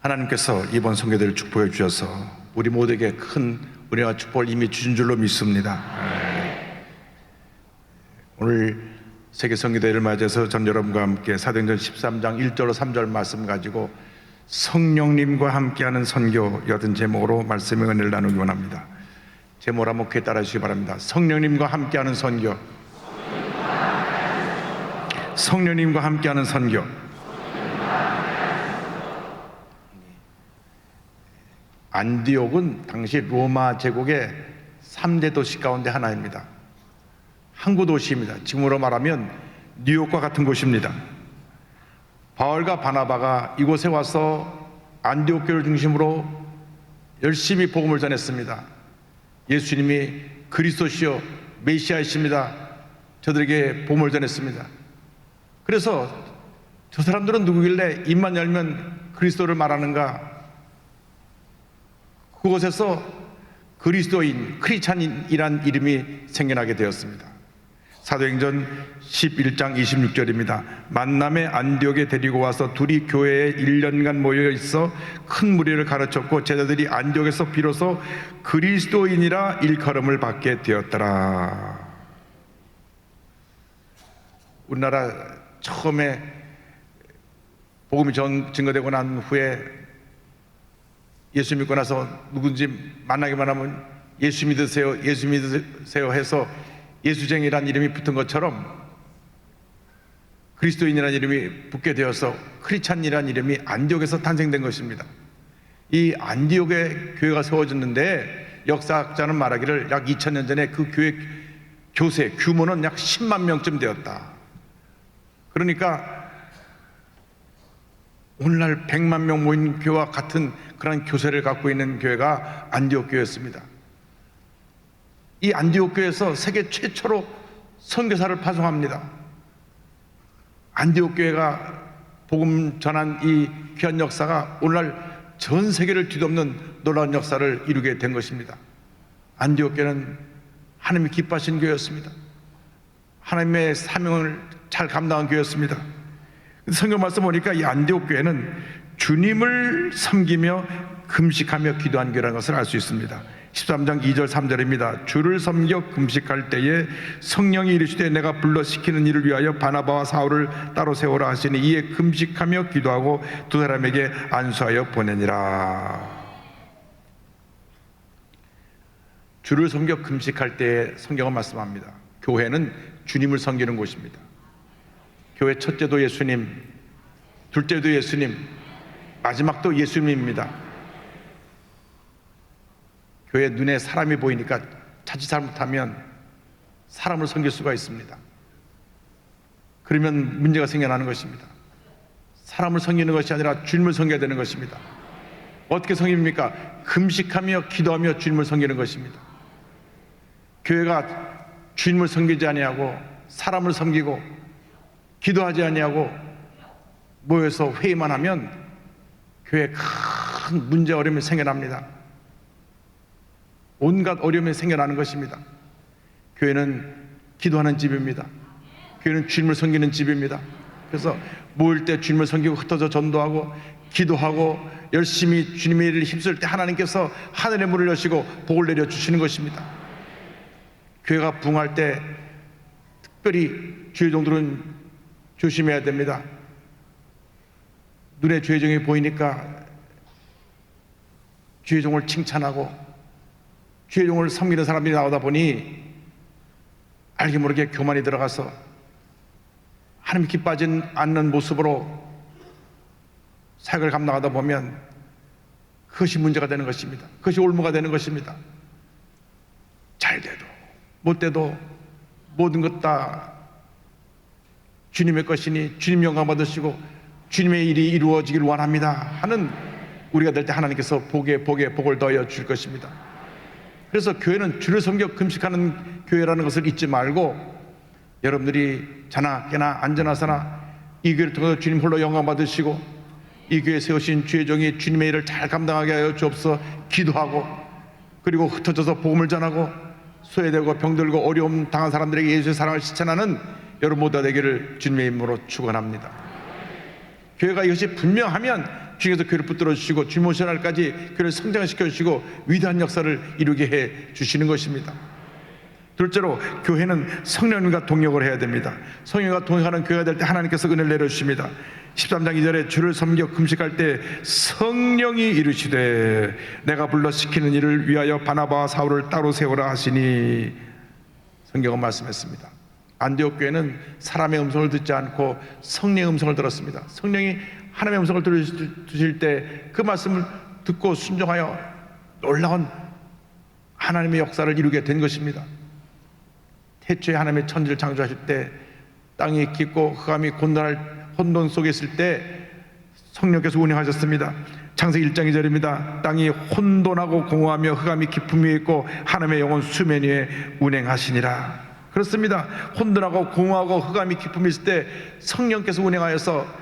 하나님께서 이번 선교대를 축복해 주셔서 우리 모두에게 큰 은혜와 축복을 이미 주신 줄로 믿습니다. 오늘 세계 선교대를 맞이해서 전 여러분과 함께 사도행전 13장 1절로 3절 말씀 가지고 성령님과 함께하는 선교여든 제목으로 말씀의 은혜를 나누기 원합니다. 제목을 한번 귀에 따라 주시기 바랍니다. 성령님과 함께하는 선교. 성령님과 함께하는 선교. 안디옥은 당시 로마 제국의 3대 도시 가운데 하나입니다. 항구 도시입니다. 지금으로 말하면 뉴욕과 같은 곳입니다. 바울과 바나바가 이곳에 와서 안디옥 교회를 중심으로 열심히 복음을 전했습니다. 예수님이 그리스도시요 메시아이십니다. 저들에게 복음을 전했습니다. 그래서 저 사람들은 누구길래 입만 열면 그리스도를 말하는가? 그곳에서 그리스도인, 크리스찬이란 이름이 생겨나게 되었습니다. 사도행전 11장 26절입니다. 만남의 안디옥에 데리고 와서 둘이 교회에 1년간 모여 있어 큰 무리를 가르쳤고 제자들이 안디옥에서 비로소 그리스도인이라 일컬음을 받게 되었더라. 우리나라 처음에 복음이 증거되고 난 후에 예수 믿고 나서 누군지 만나기만 하면 예수 믿으세요, 예수 믿으세요 해서 예수쟁이란 이름이 붙은 것처럼 그리스도인이라는 이름이 붙게 되어서 크리스찬이라는 이름이 안디옥에서 탄생된 것입니다. 이 안디옥에 교회가 세워졌는데 역사학자는 말하기를 약 2000년 전에 그 교회 교세 규모는 약 10만 명쯤 되었다. 그러니까 오늘날 100만 명 모인 교회와 같은 그런 교세를 갖고 있는 교회가 안디옥 교회였습니다. 이 안디옥 교회에서 세계 최초로 선교사를 파송합니다. 안디옥 교회가 복음 전한 이 귀한 역사가 오늘날 전 세계를 뒤덮는 놀라운 역사를 이루게 된 것입니다. 안디옥 교회는 하나님이 기뻐하신 교회였습니다. 하나님의 사명을 잘 감당한 교회였습니다. 성경 말씀 보니까 이 안디옥 교회는 주님을 섬기며 금식하며 기도한 교회라는 것을 알 수 있습니다. 13장 2절 3절입니다. 주를 섬겨 금식할 때에 성령이 이르시되 내가 불러 시키는 일을 위하여 바나바와 사울을 따로 세우라 하시니 이에 금식하며 기도하고 두 사람에게 안수하여 보내니라. 주를 섬겨 금식할 때에 성경은 말씀합니다. 교회는 주님을 섬기는 곳입니다. 교회 첫째도 예수님, 둘째도 예수님, 마지막도 예수님입니다. 교회 눈에 사람이 보이니까 자칫 잘못하면 사람을 섬길 수가 있습니다. 그러면 문제가 생겨나는 것입니다. 사람을 섬기는 것이 아니라 주님을 섬겨야 되는 것입니다. 어떻게 섬깁니까? 금식하며 기도하며 주님을 섬기는 것입니다. 교회가 주님을 섬기지 아니하고 사람을 섬기고 기도하지 아니하고 모여서 회의만 하면 교회에 큰 문제 어려움이 생겨납니다. 온갖 어려움이 생겨나는 것입니다. 교회는 기도하는 집입니다. 교회는 주님을 섬기는 집입니다. 그래서 모일 때 주님을 섬기고 흩어져 전도하고 기도하고 열심히 주님의 일을 힘쓸 때 하나님께서 하늘의 문을 여시고 복을 내려주시는 것입니다. 교회가 부흥할 때 특별히 주의 종들은 조심해야 됩니다. 눈에 주의 종이 보이니까 주의 종을 칭찬하고 주의 종을 섬기는 사람들이 나오다 보니 알게 모르게 교만이 들어가서 하나님 기뻐하지 않는 모습으로 사역을 감당하다 보면 그것이 문제가 되는 것입니다. 그것이 올무가 되는 것입니다. 잘 돼도 못 돼도 모든 것 다 주님의 것이니 주님 영광 받으시고 주님의 일이 이루어지길 원합니다 하는 우리가 될 때 하나님께서 복에 복을 더하여 줄 것입니다. 그래서 교회는 주를 섬겨 금식하는 교회라는 것을 잊지 말고 여러분들이 자나 깨나 앉아나서나 이 교회를 통해서 주님 홀로 영광 받으시고 이 교회에 세우신 주의 종이 주님의 일을 잘 감당하게 하여 주옵소서 기도하고 그리고 흩어져서 복음을 전하고 소외되고 병들고 어려움 당한 사람들에게 예수의 사랑을 실천하는 여러분 모두가 되기를 주님의 이름으로 축원합니다. 교회가 이것이 분명하면 주께서 교회를 붙들어 주시고 주모신 날까지 교회를 성장시켜 주시고 위대한 역사를 이루게 해 주시는 것입니다. 둘째로, 교회는 성령님과 동역을 해야 됩니다. 성령과 동역하는 교회가 될 때 하나님께서 은혜를 내려주십니다. 13장 2절에 주를 섬겨 금식할 때 성령이 이르시되 내가 불러 시키는 일을 위하여 바나바와 사울을 따로 세우라 하시니, 성경은 말씀했습니다. 안디옥 교회는 사람의 음성을 듣지 않고 성령의 음성을 들었습니다. 성령이 하나님의 음성을 들으실 때 그 말씀을 듣고 순종하여 놀라운 하나님의 역사를 이루게 된 것입니다. 태초에 하나님의 천지를 창조하실 때 땅이 깊고 흑암이 곤란할 혼돈 속에 있을 때 성령께서 운행하셨습니다. 창세기 1장 2절입니다. 땅이 혼돈하고 공허하며 흑암이 깊음 위에 있고 하나님의 영은 수면 위에 운행하시니라. 그렇습니다. 혼돈하고 공허하고 흑암이 깊음이 있을 때 성령께서 운행하여서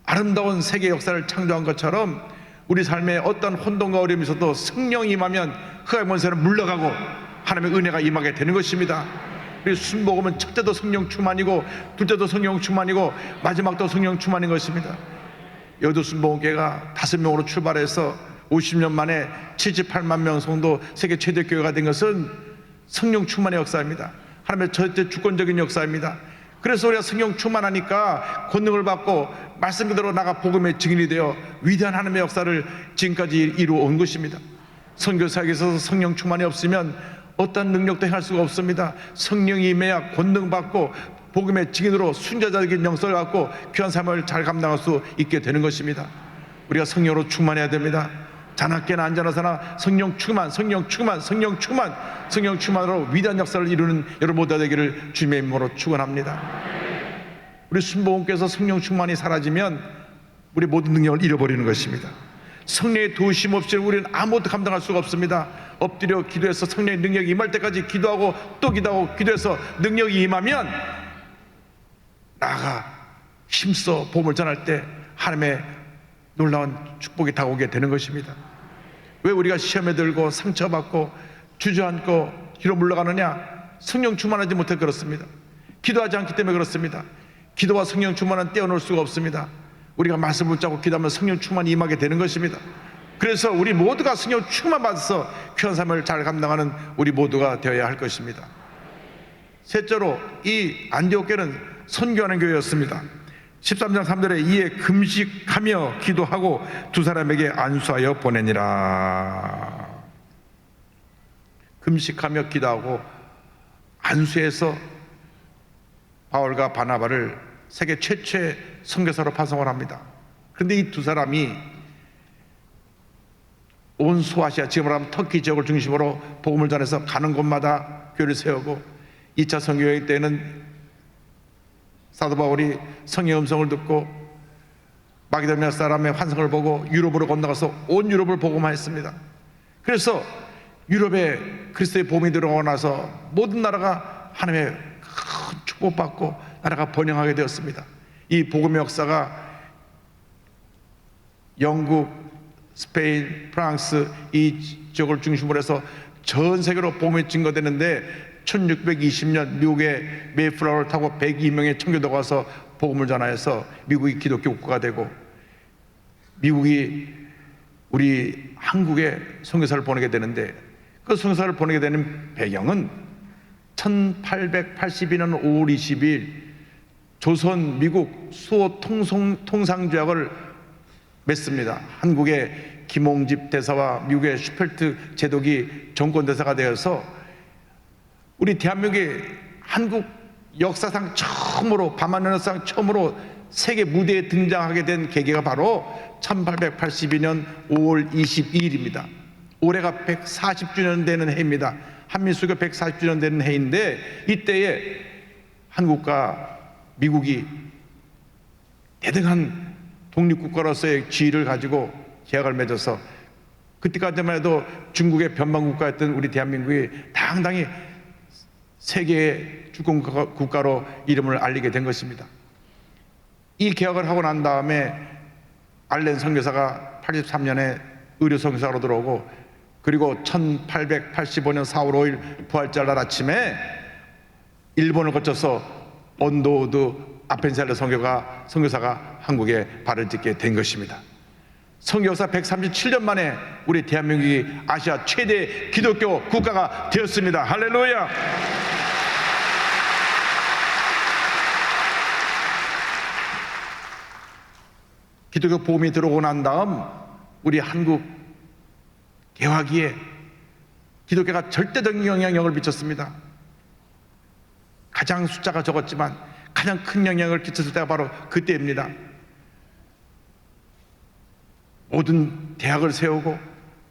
아름다운 세계 역사를 창조한 것처럼 우리 삶에 어떤 혼돈과 어려움이 있어도 성령이 임하면 흑암의 권세는 물러가고 하나님의 은혜가 임하게 되는 것입니다. 우리 순복음은 첫째도 성령 충만이고 둘째도 성령 충만이고 마지막도 성령 충만인 것입니다. 여도 순복음교회가 5명으로 출발해서 50년 만에 78만 명 성도 세계 최대 교회가 된 것은 성령 충만의 역사입니다. 하나님의 절대 주권적인 역사입니다. 그래서 우리가 성령 충만하니까 권능을 받고 말씀 그대로 나가 복음의 증인이 되어 위대한 하나님의 역사를 지금까지 이루어 온 것입니다. 선교사에게 있어서 성령 충만이 없으면 어떤 능력도 행할 수가 없습니다. 성령이 임해야 권능 받고 복음의 증인으로 순자적인 영성을 갖고 귀한 삶을 잘 감당할 수 있게 되는 것입니다. 우리가 성령으로 충만해야 됩니다. 자나깨나 안전하사나 성령 충만, 성령 충만, 성령 충만, 성령 충만으로 위대한 역사를 이루는 여러분 모두가 되기를 주님의 이름으로 축원합니다. 우리 순복음께서 성령 충만이 사라지면 우리 모든 능력을 잃어버리는 것입니다. 성령의 도우심 없이 우리는 아무것도 감당할 수가 없습니다. 엎드려 기도해서 성령의 능력이 임할 때까지 기도하고 또 기도하고 기도해서 능력이 임하면 나아가 힘써 복음을 전할 때 하나님의 놀라운 축복이 다가오게 되는 것입니다. 왜 우리가 시험에 들고 상처받고 주저앉고 뒤로 물러가느냐? 성령 충만하지 못해 그렇습니다. 기도하지 않기 때문에 그렇습니다. 기도와 성령 충만은 떼어놓을 수가 없습니다. 우리가 말씀을 붙잡고 기도하면 성령 충만이 임하게 되는 것입니다. 그래서 우리 모두가 성령 충만 받아서 귀한 삶을 잘 감당하는 우리 모두가 되어야 할 것입니다. 셋째로, 이 안디옥 교회는 선교하는 교회였습니다. 13장 3절에 이에 금식하며 기도하고 두 사람에게 안수하여 보내니라. 금식하며 기도하고 안수해서 바울과 바나바를 세계 최초의 선교사로 파송을 합니다. 그런데 이 두 사람이 온 소아시아, 지금으로 하면 터키 지역을 중심으로 복음을 전해서 가는 곳마다 교회를 세우고 2차 선교여행 때는 사도 바울이 성의 음성을 듣고 마게도니아 사람의 환상을 보고 유럽으로 건너가서 온 유럽을 복음화했습니다. 그래서 유럽에 그리스도의 복음이 들어가고 나서 모든 나라가 하나님의 큰 축복받고 나라가 번영하게 되었습니다. 이 복음의 역사가 영국, 스페인, 프랑스 이 지역을 중심으로 해서 전 세계로 복음이 증거되는데 1620년 미국의 메이플라워를 타고 102명의 청교도가 와서 복음을 전하여서 미국이 기독교 국가가 되고 미국이 우리 한국에 선교사를 보내게 되는데 그 선교사를 보내게 되는 배경은 1882년 5월 20일 조선 미국 수호 통상조약을 맺습니다. 한국의 김홍집 대사와 미국의 슈펠트 제독이 정권 대사가 되어서 우리 대한민국의 한국 역사상 처음으로 밤하늘상 처음으로 세계 무대에 등장하게 된 계기가 바로 1882년 5월 22일입니다. 올해가 140주년 되는 해입니다. 한민수교 140주년 되는 해인데 이때에 한국과 미국이 대등한 독립국가로서의 지위를 가지고 계약을 맺어서 그때까지만 해도 중국의 변방국가였던 우리 대한민국이 당당히 세계의 주권국가로 이름을 알리게 된 것입니다. 이 계약을 하고 난 다음에 알렌 선교사가 83년에 의료 선교사로 들어오고 그리고 1885년 4월 5일 부활절 날 아침에 일본을 거쳐서 언도우드 아펜셀러 선교사가 한국에 발을 딛게 된 것입니다. 선교 역사 137년 만에 우리 대한민국이 아시아 최대 기독교 국가가 되었습니다. 할렐루야. 기독교 복음이 들어오고 난 다음 우리 한국 개화기에 기독교가 절대적인 영향력을 미쳤습니다. 가장 숫자가 적었지만 가장 큰 영향을 끼쳤을 때가 바로 그때입니다. 모든 대학을 세우고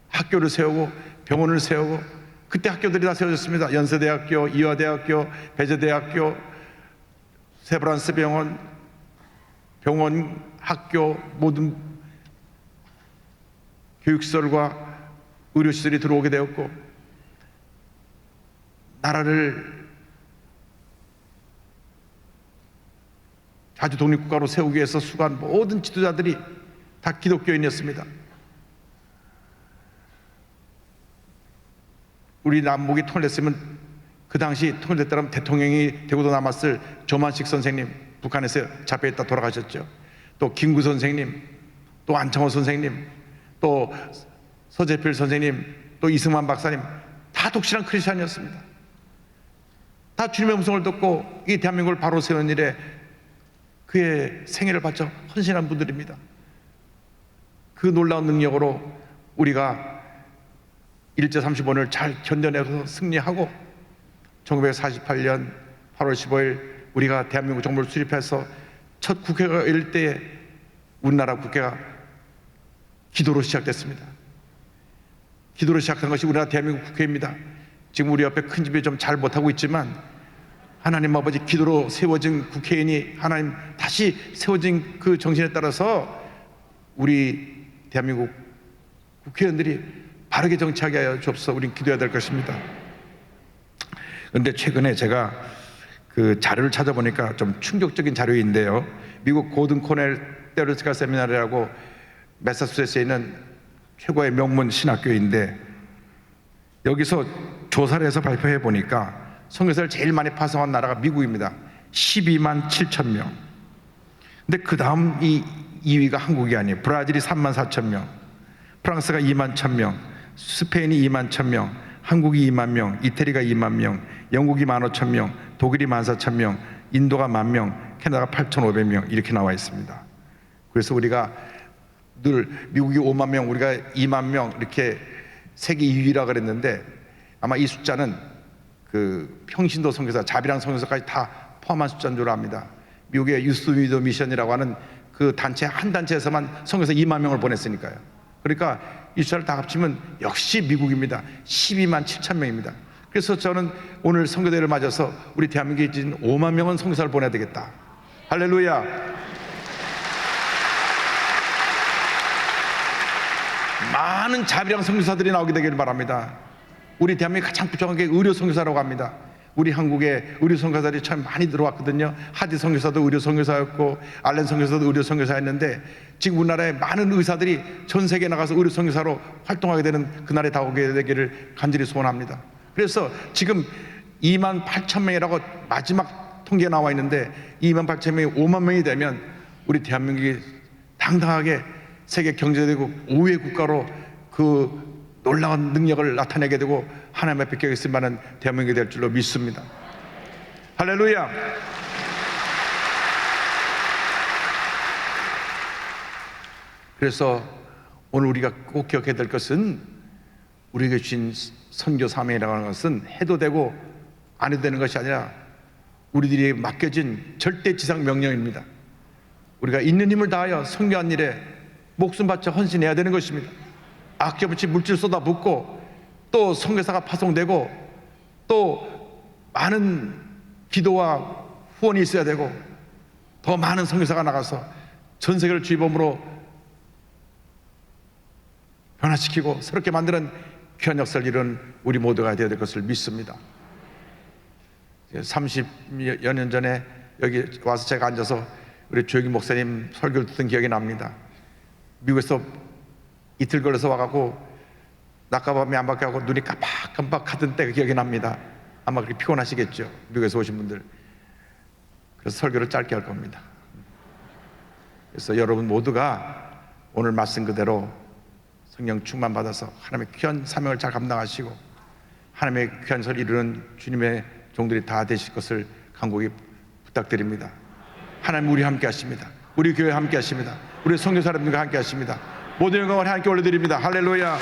학교를 세우고 병원을 세우고, 그때 학교들이 다 세워졌습니다. 연세대학교, 이화대학교, 배재대학교, 세브란스 병원, 학교, 모든 교육시설과 의료시설이 들어오게 되었고, 나라를 자주 독립국가로 세우기 위해서 수고한 모든 지도자들이 다 기독교인이었습니다. 우리 남북이 통일됐으면 그 당시 통일됐다면 대통령이 되고도 남았을 조만식 선생님, 북한에서 잡혀있다 돌아가셨죠. 또 김구 선생님, 또 안창호 선생님, 또 서재필 선생님, 또 이승만 박사님, 다 독실한 크리스찬이었습니다. 다 주님의 음성을 듣고 이 대한민국을 바로 세운 일에 그의 생애를 바쳐 헌신한 분들입니다. 그 놀라운 능력으로 우리가 일제 35년을 잘 견뎌내서 승리하고 1948년 8월 15일 우리가 대한민국 정부를 수립해서 첫 국회가 열릴 때에 우리나라 국회가 기도로 시작됐습니다. 기도로 시작한 것이 우리나라 대한민국 국회입니다. 지금 우리 옆에 큰 집이 좀 잘 못하고 있지만 하나님 아버지 기도로 세워진 국회의원이 하나님 다시 세워진 그 정신에 따라서 우리 대한민국 국회의원들이 바르게 정치하게 하여 주옵소서. 우린 기도해야 될 것입니다. 그런데 최근에 제가 그 자료를 찾아보니까 좀 충격적인 자료인데요, 미국 고든 코넬 테올로지컬 세미나리라고 매사추세츠에 있는 최고의 명문 신학교인데, 여기서 조사를 해서 발표해 보니까 선교사를 제일 많이 파송한 나라가 미국입니다. 12만 7천 명. 근데 그 다음 2위가 한국이 아니에요. 브라질이 3만 4천 명, 프랑스가 2만 1천 명, 스페인이 2만 1천 명, 한국이 2만 명, 이태리가 2만 명, 영국이 1만 5천 명, 독일이 1만 4천 명, 인도가 1만 명, 캐나다가 8,500명 이렇게 나와 있습니다. 그래서 우리가 늘 미국이 5만 명, 우리가 2만 명 이렇게 세계 2위라 그랬는데, 아마 이 숫자는 그 평신도 선교사, 자비랑 선교사까지 다 포함한 숫자인 줄 압니다. 미국의 유스 위도 미션이라고 하는 그 단체 한 단체에서만 선교사 2만 명을 보냈으니까요. 그러니까 이 숫자를 다 합치면 역시 미국입니다. 12만 7천 명입니다. 그래서 저는 오늘 선교대회를 맞아서 우리 대한민국에 있는 5만 명은 선교사를 보내야 되겠다. 할렐루야. 많은 자비랑 선교사들이 나오게 되기를 바랍니다. 우리 대한민국 가장 부족한 게 의료 선교사라고 합니다. 우리 한국에 의료 선교사들이 참 많이 들어왔거든요. 하디 선교사도 의료 선교사였고 알렌 선교사도 의료 선교사였는데, 지금 우리나라에 많은 의사들이 전 세계에 나가서 의료 선교사로 활동하게 되는 그날에 다 오게 되기를 간절히 소원합니다. 그래서 지금 2만 8천 명이라고 마지막 통계가 나와 있는데, 2만 8천 명이 5만 명이 되면 우리 대한민국이 당당하게 세계 경제대국 5위 국가로 그 놀라운 능력을 나타내게 되고 하나님의 백격에 쓰임받는 대한민국이 될 줄로 믿습니다. 할렐루야. 그래서 오늘 우리가 꼭 기억해야 될 것은, 우리에게 주신 선교 사명이라고 하는 것은 해도 되고 안 해도 되는 것이 아니라 우리들이 맡겨진 절대지상 명령입니다. 우리가 있는 힘을 다하여 선교한 일에 목숨 바쳐 헌신해야 되는 것입니다. 아껴붙이 물질 쏟아붓고, 또 선교사가 파송되고, 또 많은 기도와 후원이 있어야 되고, 더 많은 선교사가 나가서 전 세계를 주의범으로 변화시키고 새롭게 만드는 귀한 역사를 이룬 우리 모두가 되어야 될 것을 믿습니다. 30여 년 전에 여기 와서 제가 앉아서 우리 조영기 목사님 설교를 듣던 기억이 납니다. 미국에서 이틀 걸려서 와갖고 낮과밤에 안 밖에 하고 눈이 깜빡깜빡하던 때가 기억이 납니다. 아마 그렇게 피곤하시겠죠, 미국에서 오신 분들. 그래서 설교를 짧게 할 겁니다. 그래서 여러분 모두가 오늘 말씀 그대로 성령 충만 받아서 하나님의 귀한 사명을 잘 감당하시고 하나님의 귀한 소를 이루는 주님의 종들이 다 되실 것을 간곡히 부탁드립니다. 하나님 우리 함께 하십니다. 우리 교회 함께 하십니다. 우리 선교사님들과 함께 하십니다. 모든 영광을 하나님께 올려드립니다. 할렐루야.